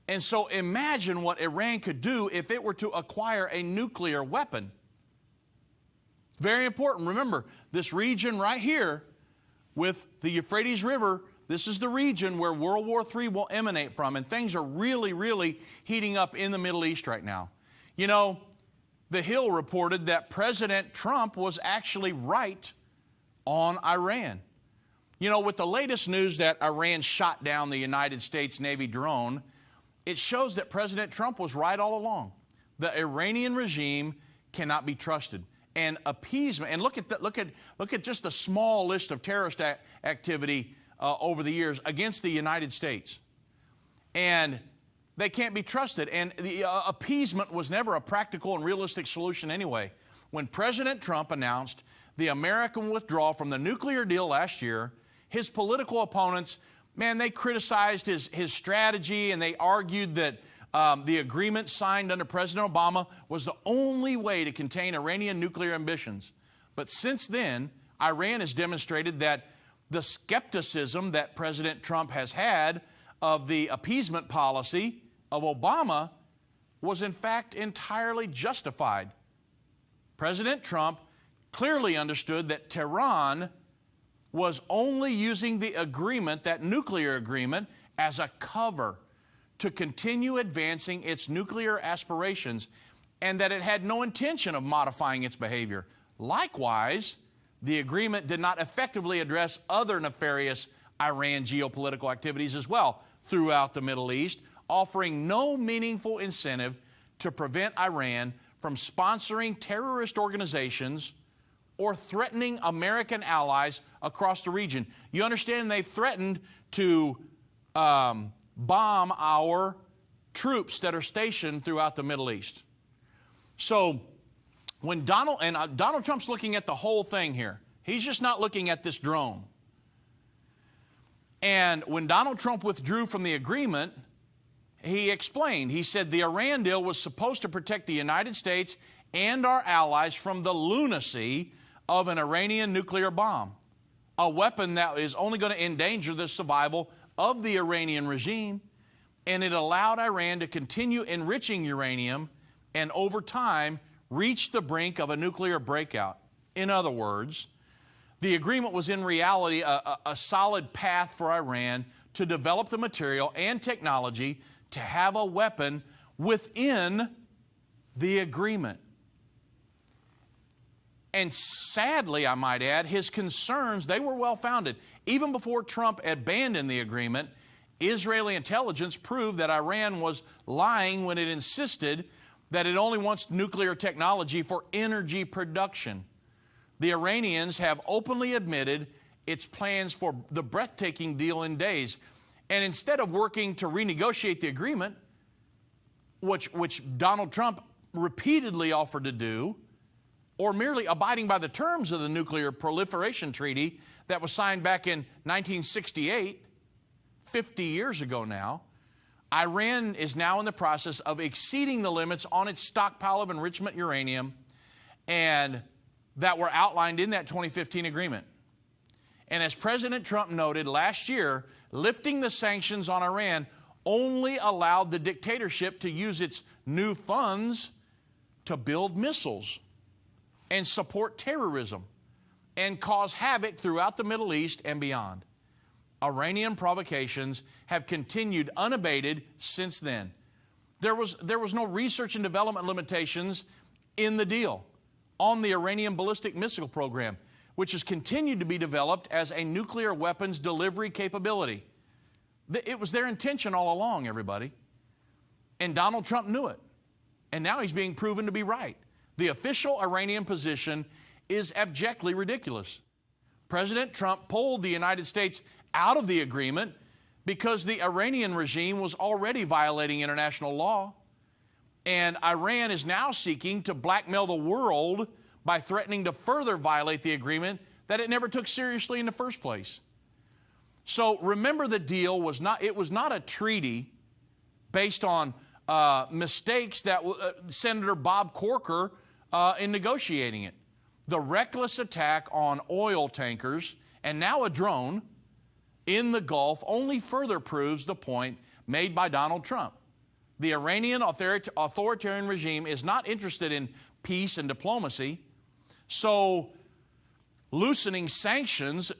And so imagine what Iran could do if it were to acquire a nuclear weapon. It's very important. Remember, this region right here with the Euphrates River this is the region where World War III will emanate from, and things are really, really heating up in the Middle East right now. You know, The Hill reported that President Trump was actually right on Iran. You know, with the latest news that Iran shot down the United States Navy drone, it shows that President Trump was right all along. The Iranian regime cannot be trusted. And appeasement, and look at just the small list of terrorist activity over the years against the United States. And they can't be trusted. And the appeasement was never a practical and realistic solution anyway. When President Trump announced the American withdrawal from the nuclear deal last year, his political opponents, man, they criticized his strategy, and they argued that the agreement signed under President Obama was the only way to contain Iranian nuclear ambitions. But since then, Iran has demonstrated that the skepticism that President Trump has had of the appeasement policy of Obama was in fact entirely justified. President Trump clearly understood that Tehran was only using the agreement, that nuclear agreement, as a cover to continue advancing its nuclear aspirations, and that it had no intention of modifying its behavior. Likewise, the agreement did not effectively address other nefarious Iran geopolitical activities as well throughout the Middle East, offering no meaningful incentive to prevent Iran from sponsoring terrorist organizations or threatening American allies across the region. You understand, they've threatened to bomb our troops that are stationed throughout the Middle East. So when Donald Trump's looking at the whole thing here. He's just not looking at this drone. And when Donald Trump withdrew from the agreement, he explained, he said the Iran deal was supposed to protect the United States and our allies from the lunacy of an Iranian nuclear bomb, a weapon that is only going to endanger the survival of the Iranian regime, and it allowed Iran to continue enriching uranium and over time reach the brink of a nuclear breakout. In other words, the agreement was in reality a solid path for Iran to develop the material and technology to have a weapon within the agreement. And sadly, I might add, his concerns, they were well-founded. Even before Trump abandoned the agreement, Israeli intelligence proved that Iran was lying when it insisted that it only wants nuclear technology for energy production. The Iranians have openly admitted its plans for the breathtaking deal in days. And instead of working to renegotiate the agreement, which Donald Trump repeatedly offered to do, or merely abiding by the terms of the Nuclear Proliferation Treaty that was signed back in 1968, 50 years ago now, Iran is now in the process of exceeding the limits on its stockpile of enrichment uranium and that were outlined in that 2015 agreement. And as President Trump noted last year, lifting the sanctions on Iran only allowed the dictatorship to use its new funds to build missiles and support terrorism and cause havoc throughout the Middle East and beyond. Iranian provocations have continued unabated since then. There was no research and development limitations in the deal on the Iranian ballistic missile program, which has continued to be developed as a nuclear weapons delivery capability. It was their intention all along, everybody. And Donald Trump knew it. And now he's being proven to be right. The official Iranian position is abjectly ridiculous. President Trump pulled the United States out of the agreement because the Iranian regime was already violating international law. And Iran is now seeking to blackmail the world by threatening to further violate the agreement that it never took seriously in the first place. So remember, the deal was not a treaty based on mistakes that Senator Bob Corker in negotiating it. The reckless attack on oil tankers and now a drone in the Gulf only further proves the point made by Donald Trump. The Iranian authoritarian regime is not interested in peace and diplomacy, so loosening sanctions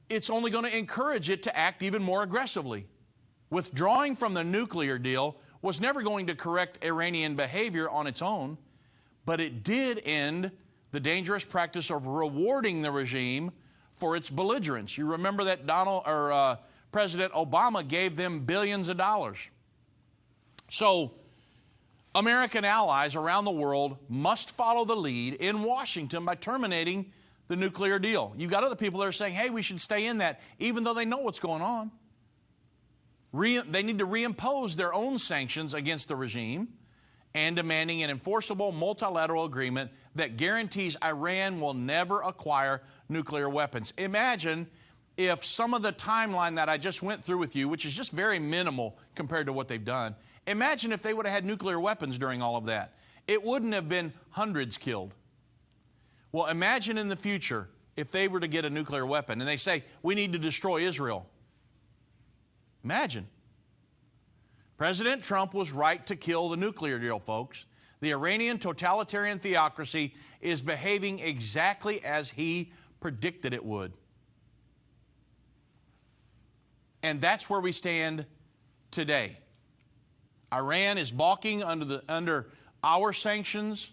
it's only going to encourage it to act even more aggressively. Withdrawing from the nuclear deal was never going to correct Iranian behavior on its own, but it did end the dangerous practice of rewarding the regime for its belligerence. You remember that President Obama gave them billions of dollars. So American allies around the world must follow the lead in Washington by terminating the nuclear deal. You've got other people that are saying, hey, we should stay in that, even though they know what's going on. They need to reimpose their own sanctions against the regime and demanding an enforceable multilateral agreement that guarantees Iran will never acquire nuclear weapons. Imagine if some of the timeline that I just went through with you, which is just very minimal compared to what they've done, imagine if they would have had nuclear weapons during all of that. It wouldn't have been hundreds killed. Well, imagine in the future if they were to get a nuclear weapon and they say, we need to destroy Israel. Imagine. President Trump was right to kill the nuclear deal, folks. The Iranian totalitarian theocracy is behaving exactly as he predicted it would. And that's where we stand today. Iran is balking under our sanctions,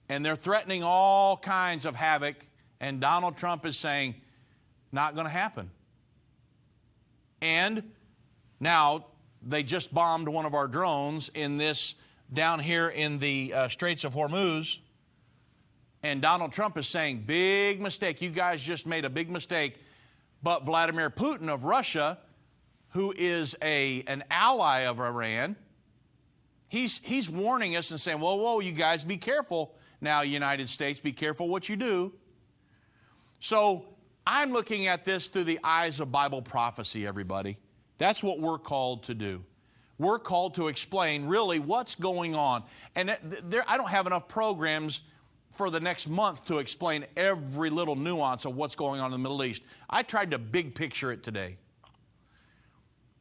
and they're threatening all kinds of havoc, and Donald Trump is saying, not going to happen. And now they just bombed one of our drones down here in the Straits of Hormuz, and Donald Trump is saying, big mistake, you guys just made a big mistake. But Vladimir Putin of Russia, who is an ally of Iran, he's warning us and saying, whoa, you guys be careful now, United States, be careful what you do. So I'm looking at this through the eyes of Bible prophecy, everybody. That's what we're called to do. We're called to explain really what's going on. And I don't have enough programs for the next month to explain every little nuance of what's going on in the Middle East. I tried to big picture it today.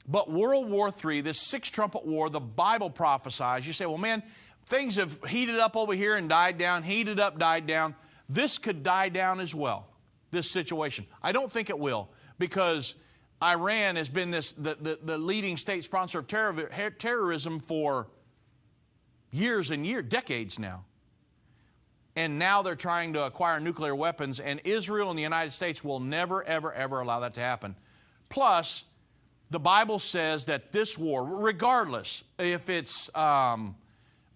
But World War III, this sixth trumpet war, the Bible prophesies. You say, well, man, things have heated up over here and died down, heated up, died down. This could die down as well, this situation. I don't think it will, because Iran has been the leading state sponsor of terrorism for years and years, decades now. And now they're trying to acquire nuclear weapons, and Israel and the United States will never, ever, ever allow that to happen. Plus, the Bible says that this war, regardless if it's Iran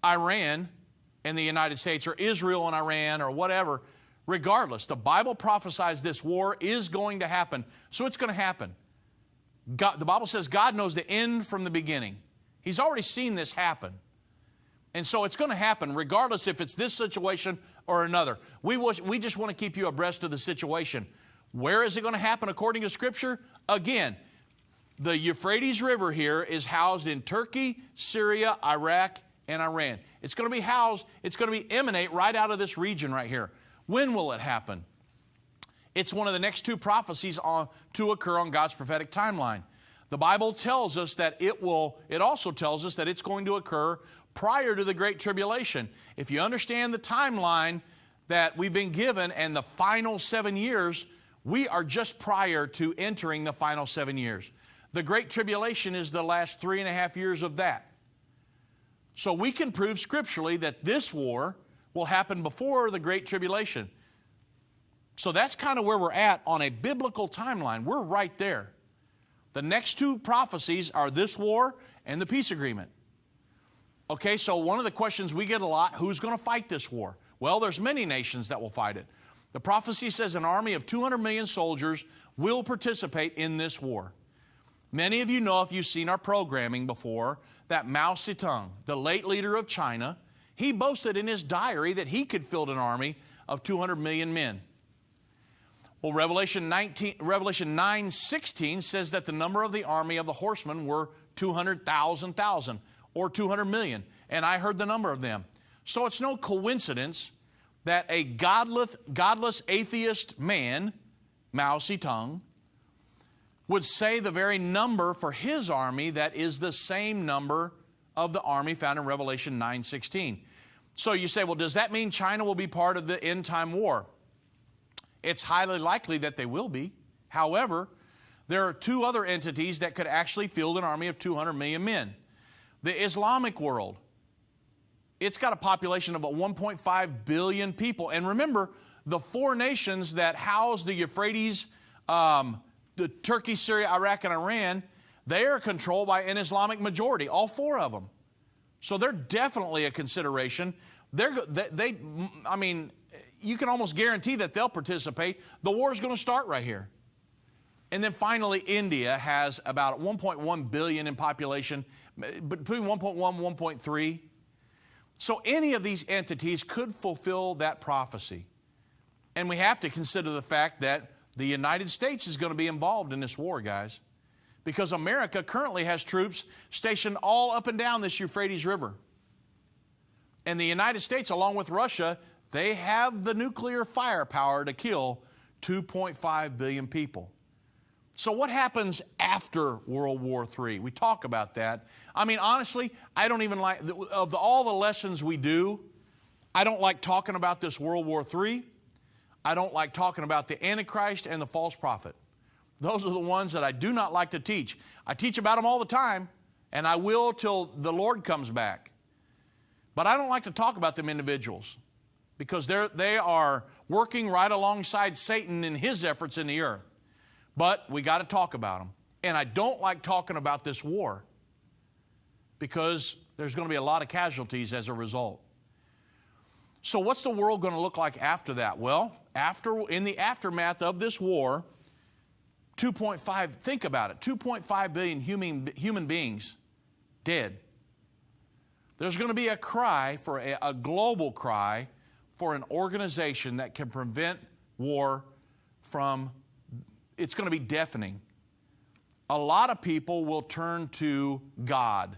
and the United States or Israel and Iran or whatever, regardless, the Bible prophesies this war is going to happen. So it's going to happen. The Bible says God knows the end from the beginning. He's already seen this happen. And so it's going to happen regardless if it's this situation or another. We just want to keep you abreast of the situation. Where is it going to happen according to Scripture? Again, the Euphrates River here is housed in Turkey, Syria, Iraq, and Iran. It's going to emanate right out of this region right here. When will it happen? It's one of the next two prophecies to occur on God's prophetic timeline. The Bible tells us that it also tells us that it's going to occur prior to the Great Tribulation. If you understand the timeline that we've been given and the final 7 years, we are just prior to entering the final 7 years. The Great Tribulation is the last 3.5 years of that. So we can prove scripturally that this war will happen before the Great Tribulation. So that's kind of where we're at on a biblical timeline. We're right there. The next two prophecies are this war and the peace agreement. Okay, so one of the questions we get a lot, who's going to fight this war? Well, there's many nations that will fight it. The prophecy says an army of 200 million soldiers will participate in this war. Many of you know, if you've seen our programming before, that Mao Zedong, the late leader of China, he boasted in his diary that he could field an army of 200 million men. Well, Revelation 9:16 says that the number of the army of the horsemen were 200,000 or 200 million. And I heard the number of them. So it's no coincidence that a godless atheist man, Mao Zedong, would say the very number for his army that is the same number of the army found in Revelation 9:16. So you say, well, does that mean China will be part of the end time war? It's highly likely that they will be. However, there are two other entities that could actually field an army of 200 million men. The Islamic world, it's got a population of about 1.5 billion people. And remember, the four nations that house the Euphrates, the Turkey, Syria, Iraq, and Iran, they are controlled by an Islamic majority, all four of them. So they're definitely a consideration. I mean, you can almost guarantee that they'll participate. The war is going to start right here. And then finally, India has about 1.1 billion in population, between 1.1 and 1.3. So any of these entities could fulfill that prophecy. And we have to consider the fact that the United States is going to be involved in this war, guys, because America currently has troops stationed all up and down this Euphrates River. And the United States, along with Russia, they have the nuclear firepower to kill 2.5 billion people. So what happens after World War III? We talk about that. I mean, honestly, I don't even like, of all the lessons we do, I don't like talking about this World War III. I don't like talking about the Antichrist and the false prophet. Those are the ones that I do not like to teach. I teach about them all the time, and I will till the Lord comes back. But I don't like to talk about them individuals because they are working right alongside Satan in his efforts in the earth. But we got to talk about them. And I don't like talking about this war because there's going to be a lot of casualties as a result. So what's the world going to look like after that? Well, in the aftermath of this war, 2.5, think about it, 2.5 billion human beings dead. There's going to be a cry, for a global cry, for an organization that can prevent war from, it's going to be deafening. A lot of people will turn to God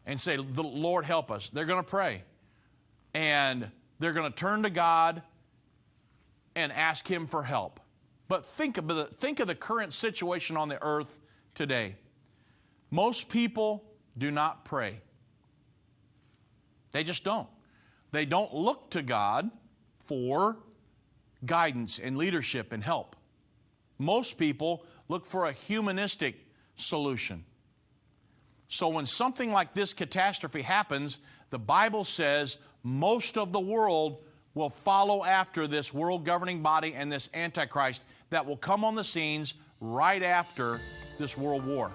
and say, "The Lord help us." They're going to pray. And they're going to turn to God and ask Him for help. But think of the current situation on the earth today. Most people do not pray. They just don't. They don't look to God for guidance and leadership and help. Most people look for a humanistic solution. So when something like this catastrophe happens, the Bible says most of the world will follow after this world governing body and this Antichrist that will come on the scenes right after this world war.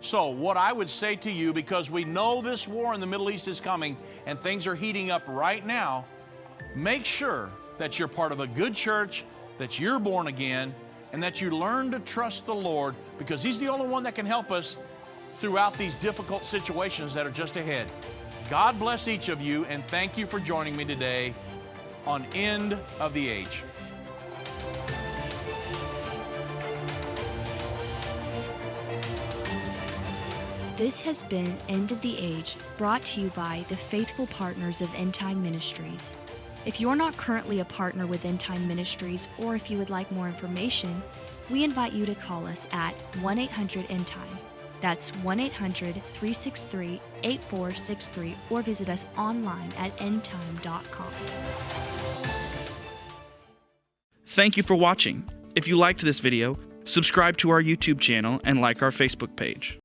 So what I would say to you, because we know this war in the Middle East is coming and things are heating up right now, make sure that you're part of a good church, that you're born again, and that you learn to trust the Lord, because He's the only one that can help us throughout these difficult situations that are just ahead. God bless each of you, and thank you for joining me today on End of the Age. This has been End of the Age, brought to you by the faithful partners of Endtime Ministries. If you're not currently a partner with Endtime Ministries, or if you would like more information, we invite you to call us at 1-800-ENDTIME. That's 1-800-363-8463, or visit us online at endtime.com. Thank you for watching. If you liked this video, subscribe to our YouTube channel and like our Facebook page.